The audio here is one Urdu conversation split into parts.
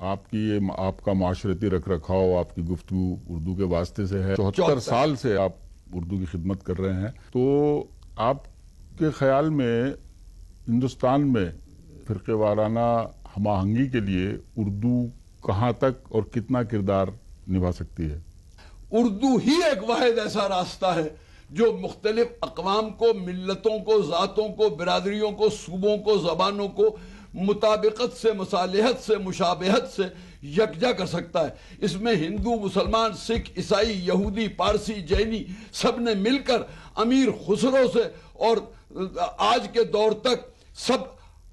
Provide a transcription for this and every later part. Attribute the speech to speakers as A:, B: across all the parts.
A: آپ کا معاشرتی رکھ رکھاؤ، آپ کی گفتگو اردو کے واسطے سے ہے، 74 سال سے آپ اردو کی خدمت کر رہے ہیں، تو آپ کے خیال میں ہندوستان میں فرقے وارانہ ہم آہنگی کے لیے اردو کہاں تک اور کتنا کردار نبھا سکتی ہے؟
B: اردو ہی ایک واحد ایسا راستہ ہے جو مختلف اقوام کو، ملتوں کو، ذاتوں کو، برادریوں کو، صوبوں کو، زبانوں کو مطابقت سے، مصالحت سے، مشابہت سے یکجا کر سکتا ہے۔ اس میں ہندو، مسلمان، سکھ، عیسائی، یہودی، پارسی، جینی سب نے مل کر امیر خسرو سے اور آج کے دور تک سب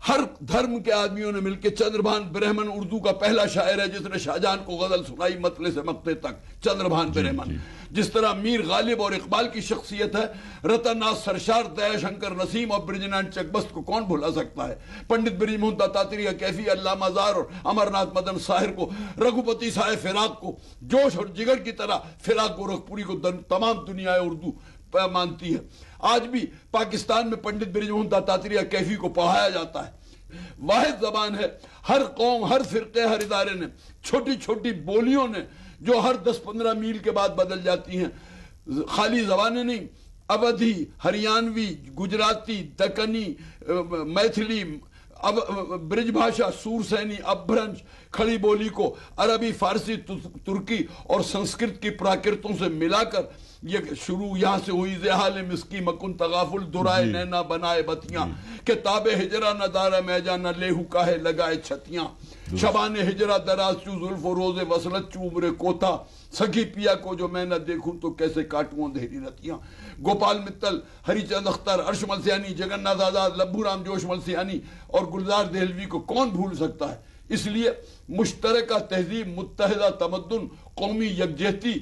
B: ہر دھرم کے آدمیوں نے مل کے، چندربھان برہمن اردو کا پہلا شاعر ہے جس نے شاہجہان کو غزل سنائی مطلع سے مقطع تک، چندربھان برہمن۔ جس طرح میر غالب اور اقبال کی شخصیت ہے، رتن ناتھ سرشار، دیا شنکر نسیم اور برج نائن چکبست کو کون بھلا سکتا ہے؟ پنڈت برج موہن دتاتریہ کیفی، علامہ زار اور امر ناتھ مدن ساحر کو، رگھوپتی صاحب فراق کو، جوش اور جگر کی طرح فراق گورکھپوری کو تمام دنیا اردو مانتی ہے۔ آج بھی پاکستان میں پنڈت برج موہن دتاتریہ کیفی کو پڑھایا جاتا ہے۔ واحد زبان ہے، ہر قوم، ہر فرقے، ہر ادارے نے چھوٹی چھوٹی بولیوں نے جو ہر 10-15 میل کے بعد بدل جاتی ہیں، خالی زبانیں نہیں، اودھی، ہریانوی، گجراتی، دکنی، میتھلی، برج بھاشا، سورسینی، اپبھرنش، کھڑی بولی کو عربی، فارسی، ترکی اور سنسکرت کی پراکرتوں سے ملا کر یہ شروع یہاں سے ہوئی، زحال مسکی مکن تغافل درائے نینا بنائے بتیاں، کتاب ہجرہ نہ دارہ میجا نہ لیہو کاہے لگائے چھتیاں، شبان ہجرہ دراز چو زلف و روز وصلت چو عمر کوتا، سگی پیا کو جو میں نہ دیکھوں تو کیسے کاٹوں اندھیری رتیاں۔ گوپال متل، ہری چند اختر، ارش ملسیانی، جگن ناتھ آزاد، لبھو رام جوش ملسیانی اور گلزار دہلوی کو کون بھول سکتا ہے؟ اس لیے مشترکہ تہذیب، متحدہ تمدن، قومی یکجہتی،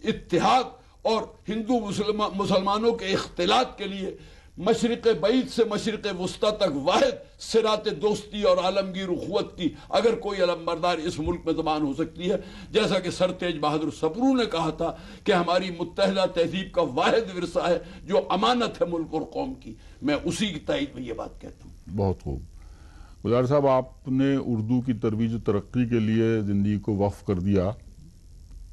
B: اتحاد اور ہندو مسلمانوں کے اختلاط کے لیے مشرق بعید سے مشرق وسطی تک واحد صراط دوستی اور عالمگیر اخوت کی اگر کوئی علمبردار اس ملک میں زبان ہو سکتی ہے، جیسا کہ سر تیج بہادر سپرو نے کہا تھا کہ ہماری متحدہ تہذیب کا واحد ورثہ ہے جو امانت ہے ملک اور قوم کی، میں اسی کی تائید میں یہ بات کہتا ہوں۔
A: بہت خوب گلزار صاحب، آپ نے اردو کی ترویج و ترقی کے لیے زندگی کو وقف کر دیا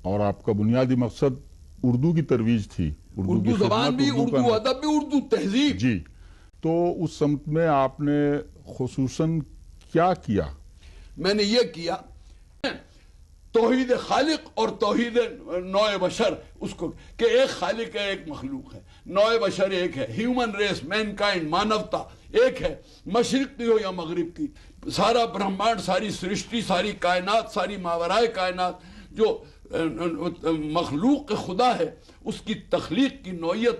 A: اور آپ کا بنیادی مقصد اردو کی ترویج تھی،
B: اردو زبان بھی، اردو ادب بھی، اردو تہذیب۔
A: جی، تو اس سمت میں آپ نے خصوصاً کیا کیا؟
B: میں نے یہ کیا توحید خالق اور توحید نوع بشر، اس کو کہ ایک خالق ہے، ایک مخلوق ہے، نوع بشر ایک ہے، ہیومن ریس، مین کائنڈ، مانوتا ایک ہے، مشرق کی ہو یا مغرب کی، سارا برہمانڈ، ساری سرشٹی، ساری کائنات، ساری ماورائے کائنات جو مخلوق خدا ہے، اس کی تخلیق کی نوعیت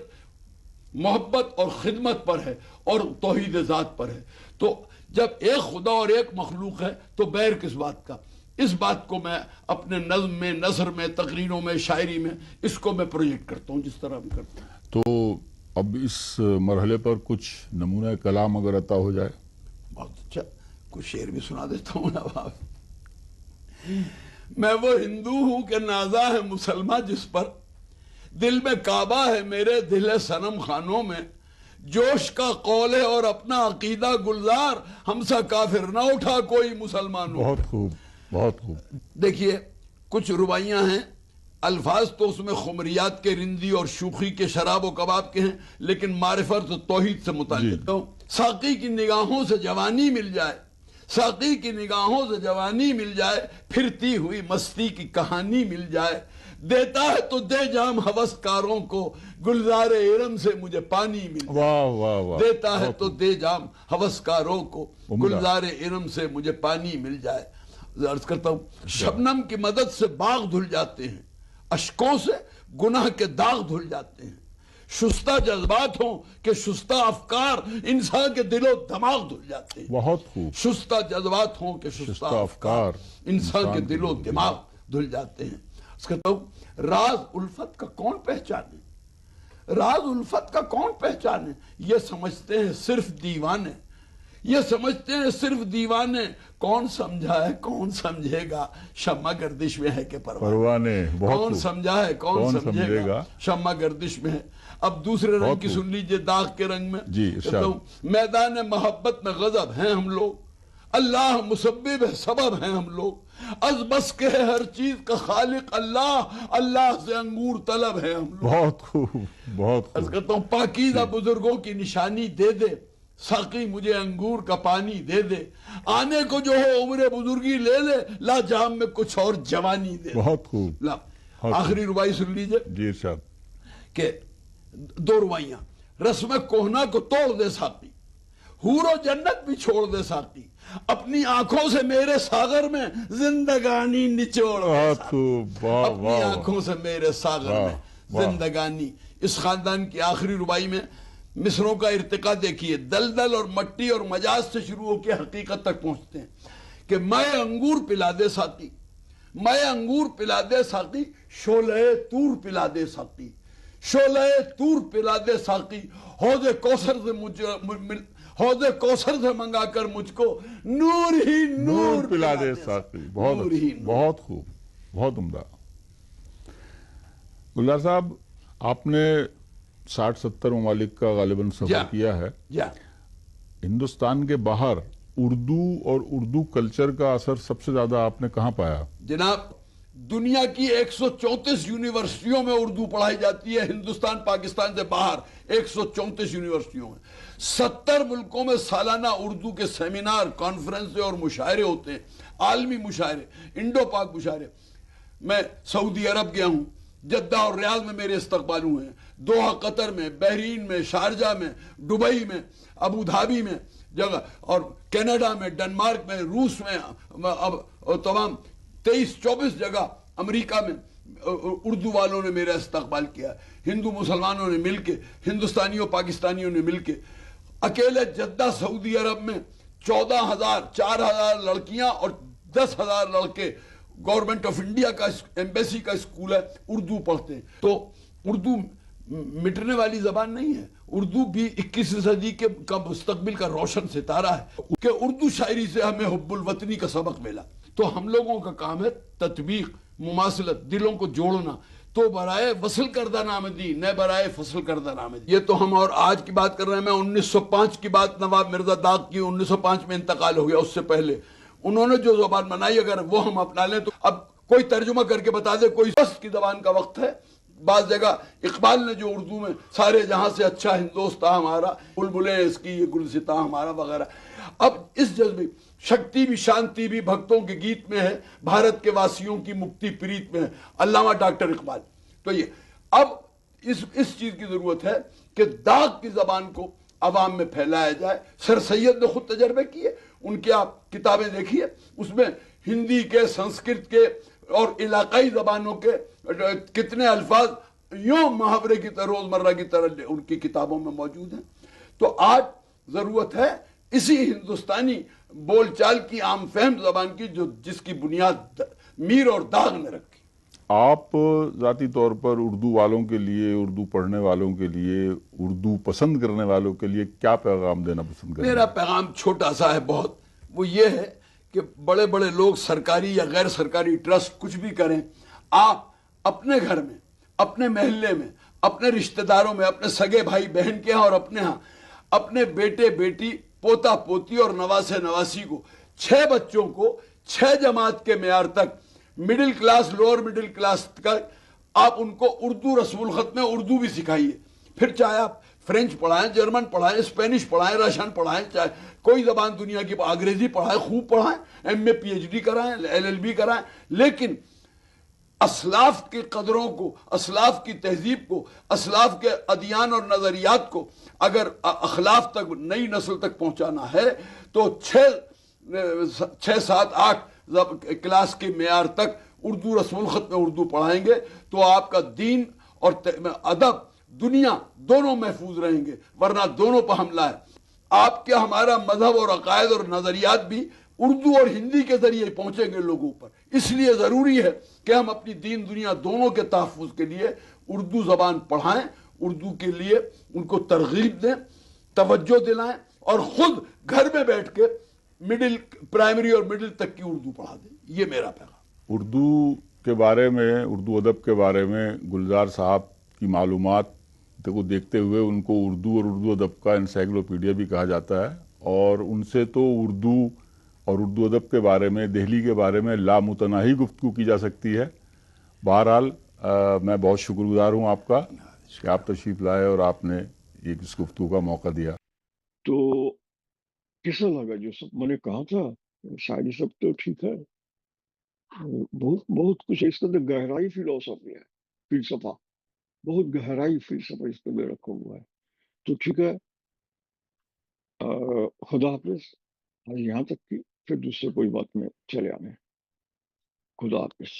B: محبت اور خدمت پر ہے اور توحید ذات پر ہے۔ تو جب ایک خدا اور ایک مخلوق ہے تو بیر کس بات کا؟ اس بات کو میں اپنے نظم میں، نثر میں، تقریروں میں، شاعری میں اس کو میں پروجیکٹ کرتا ہوں جس طرح بھی کرتا ہوں۔
A: تو اب اس مرحلے پر کچھ نمونہ کلام اگر عطا ہو جائے؟
B: بہت اچھا، کچھ شعر بھی سنا دیتا ہوں نواب۔ میں وہ ہندو ہوں کہ نازا ہے مسلمہ جس پر، دل میں کعبہ ہے میرے دل ہے صنم خانوں میں، جوش کا قول ہے اور اپنا عقیدہ گلزار، ہم سا کافر نہ اٹھا کوئی مسلمانوں۔
A: بہت خوب، بہت خوب۔
B: دیکھیے کچھ ربائیاں ہیں، الفاظ تو اس میں خمریات کے، رندی اور شوخی کے، شراب و کباب کے ہیں، لیکن معرفت و توحید سے متعلق۔ ساقی کی نگاہوں سے جوانی مل جائے، ساقی کی نگاہوں سے جوانی مل جائے، پھرتی ہوئی مستی کی کہانی مل جائے، دیتا ہے تو دے جام ہوسکاروں کو، گلزار ارم سے مجھے پانی مل جائے۔
A: واہ واہ واہ،
B: دیتا ہے تو دے جام ہوسکاروں کو، گلزار ارم سے مجھے پانی مل جائے۔ عرض کرتا ہوں، شبنم کی مدد سے باغ دھل جاتے ہیں، اشکوں سے گناہ کے داغ دھل جاتے ہیں، شستہ جذبات ہوں کہ شستہ افکار، انسان کے دل و دماغ دھل جاتے ہیں۔
A: بہت خوب۔
B: شستہ جذبات ہوں کہ شستہ افکار، انسان کے دل و دماغ دھل جاتے ہیں۔ اس کہتا ہوں، راز الفت کا کون پہچانے، راز الفت کا کون پہچانے، یہ سمجھتے ہیں صرف دیوانے، یہ سمجھتے ہیں صرف دیوانے، کون سمجھا ہے کون سمجھے گا، شمع گردش میں ہے کہ پروانے، کون سمجھا ہے کون سمجھے گا، شمع گردش میں ہے۔ اب دوسرے رنگ کی سن لیجئے، داغ کے رنگ میں،
A: جی،
B: میدان محبت میں غضب ہیں ہم لوگ، اللہ مسبب ہے، سبب ہیں ہم لوگ، از بس کے ہے ہر چیز کا خالق اللہ، اللہ سے انگور طلب ہے ہم لوگ۔
A: بہت خوب، بہت
B: عرض
A: خوب۔
B: کرتا ہوں پاکیزہ بزرگوں کی نشانی دے دے، ساقی مجھے انگور کا پانی دے دے، آنے کو جو ہو عمر بزرگی لے لے، لا جام میں کچھ اور جوانی دے دے۔
A: بہت خوب۔
B: لا آخری ربائی سن لیجئے
A: جی ارشاد۔
B: کہ دو روائیاں، رسم کوہنا کو توڑ دے ساقی، حور و جنت بھی چھوڑ دے ساقی، اپنی آنکھوں سے میرے ساغر میں زندگانی نچوڑ دے
A: بہت
B: ساقی،
A: خوب، واہ
B: اپنی
A: واہ
B: آنکھوں سے میرے ساغر
A: واہ،
B: میں
A: واہ۔
B: زندگانی۔ اس خاندان کی آخری ربائی میں مصروں کا ارتقا دیکھیے، دلدل اور مٹی اور مجاز سے شروع ہو کے حقیقت تک پہنچتے ہیں کہ میں انگور پلا دے ساقی، میں انگور پلا دے ساقی، شعلہ طور پلا دے ساقی، شعلہ طور پلا دے ساقی، حوض کوثر سے منگا کر مجھ کو نور ہی
A: نور پلا دے ساقی۔ بہت
B: نور ہی
A: اچھا، بہت خوب، بہت عمدہ۔ گلزار صاحب، آپ نے 60-70 ممالک کا غالباً سفر کیا ہے۔
B: یا
A: ہندوستان کے باہر اردو اور اردو کلچر کا اثر سب سے زیادہ آپ نے کہاں پایا؟
B: جناب، دنیا کی 134 یونیورسٹیوں میں اردو پڑھائی جاتی ہے، ہندوستان پاکستان سے باہر 134 یونیورسٹیوں میں، 70 ملکوں میں سالانہ اردو کے سیمینار، کانفرنس اور مشاعرے ہوتے ہیں، عالمی مشاعرے، انڈو پاک مشاعرے۔ میں سعودی عرب گیا ہوں، جدہ اور ریاض میں میرے استقبال ہوئے ہیں، دوحہ قطر میں، بحرین میں، شارجہ میں، دبئی میں، ابو دھابی میں جگہ، اور کینیڈا میں، ڈنمارک میں، روس میں، تمام 23-24 جگہ امریکہ میں اردو والوں نے میرا استقبال کیا۔ ہندو مسلمانوں نے مل کے، ہندوستانیوں پاکستانیوں نے مل کے، اکیلے جدہ سعودی عرب میں 4,000 لڑکیاں اور 10,000 لڑکے، گورنمنٹ آف انڈیا کا ایمبیسی کا اسکول ہے، اردو پڑھتے ہیں۔ تو اردو مٹنے والی زبان نہیں ہے، اردو بھی 21ویں صدی کا مستقبل کا روشن ستارہ ہے کہ اردو شاعری سے ہمیں حب الوطنی کا سبق ملا۔ تو ہم لوگوں کا کام ہے تطبیق، مماثلت، دلوں کو جوڑنا، تو برائے وصل کردہ نامدی، نہ برائے فصل کردہ نامدی۔ یہ تو ہم اور آج کی بات کر رہے ہیں، میں 1905 کی بات نواب مرزا داغ کی، 1905 میں انتقال ہو گیا، اس سے پہلے انہوں نے جو زبان بنائی اگر وہ ہم اپنا لیں تو اب کوئی ترجمہ کر کے بتا دے کوئی وصف کی زبان کا وقت ہے۔ بعض جگہ اقبال نے جو اردو میں سارے جہاں سے اچھا ہندوستان ہمارا، بلبلیں اس کی یہ گلستاں ہمارا وغیرہ، اب اس جذبے شکتی بھی شانتی بھی بھکتوں کے گیت میں ہے، بھارت کے واسیوں کی مکتی پریت میں ہے، علامہ ڈاکٹر اقبال۔ تو یہ اب اس چیز کی ضرورت ہے کہ داغ کی زبان کو عوام میں پھیلایا جائے۔ سر سید نے خود تجربے کیے، ان کی آپ کتابیں دیکھیے، اس میں ہندی کے، سنسکرت کے اور علاقائی زبانوں کے کتنے الفاظ یوں محاورے کی طرح، روزمرہ کی طرح ان کی کتابوں میں موجود ہیں۔ تو آج ضرورت ہے اسی ہندوستانی بول چال کی، عام فہم زبان کی، جس کی بنیاد میر اور داغ نے رکھی۔
A: آپ ذاتی طور پر اردو والوں کے لیے، اردو پڑھنے والوں کے لیے، اردو پسند کرنے والوں کے لیے کیا پیغام دینا پسند کریں؟
B: میرا پیغام چھوٹا سا ہے بہت، وہ یہ ہے کہ بڑے بڑے لوگ سرکاری یا غیر سرکاری ٹرسٹ کچھ بھی کریں، آپ اپنے گھر میں، اپنے محلے میں، اپنے رشتہ داروں میں، اپنے سگے بھائی بہن کے ہاں اور اپنے ہاں، اپنے بیٹے بیٹی، پوتا پوتی اور نواسے نواسی کو، 6 بچوں کو 6 جماعت کے معیار تک، middle class, lower middle class کا، آپ ان کو اردو رسم الخط میں اردو بھی سکھائیے۔ پھر چاہے آپ فرینچ پڑھائیں، جرمن پڑھائیں، اسپینش پڑھائیں، رشین پڑھائیں، چاہے کوئی زبان دنیا کی، انگریزی پڑھائیں، خوب پڑھائیں، ایم اے پی ایچ ڈی کرائیں، ایل ایل بی کرائیں، لیکن اسلاف کی قدروں کو، اسلاف کی تہذیب کو، اسلاف کے ادیان اور نظریات کو اگر اخلاف تک، نئی نسل تک پہنچانا ہے تو 6 7 8 کلاس کے معیار تک اردو رسم الخط میں اردو پڑھائیں گے تو آپ کا دین اور ادب، دنیا دونوں محفوظ رہیں گے، ورنہ دونوں پہ حملہ ہے۔ آپ کیا، ہمارا مذہب اور عقائد اور نظریات بھی اردو اور ہندی کے ذریعے پہنچیں گے لوگوں پر۔ اس لیے ضروری ہے کہ ہم اپنی دین دنیا دونوں کے تحفظ کے لیے اردو زبان پڑھائیں، اردو کے لیے ان کو ترغیب دیں، توجہ دلائیں، اور خود گھر میں بیٹھ کے پرائمری اور مڈل تک کی اردو پڑھا دیں۔ یہ میرا پیغام۔
A: اردو کے بارے میں، اردو ادب کے بارے میں گلزار صاحب کی معلومات کو دیکھتے ہوئے ان کو اردو اور اردو ادب کا انسائکلوپیڈیا بھی کہا جاتا ہے، اور ان سے تو اردو اور اردو ادب کے بارے میں، دہلی کے بارے میں لامتناہی گفتگو کی جا سکتی ہے۔ بہرحال میں بہت شکر گزار ہوں آپ کا کہ آپ تشریف لائے اور آپ نے ایک اس گفتگو کا موقع دیا۔
C: تو کیسا لگا جو سب میں نے کہا تھا؟ شاعری سب تو ٹھیک ہے، بہت بہت کچھ ہے اس کے اندر، گہرائی فلسفی ہے، فلسفہ بہت گہرائی فلسفہ اس کے اندر رکھا ہوا ہے۔ تو ٹھیک ہے، خدا حافظ، آج یہاں تک کی، پھر دوسرے کوئی بات میں چلے آنے۔ خدا حافظ۔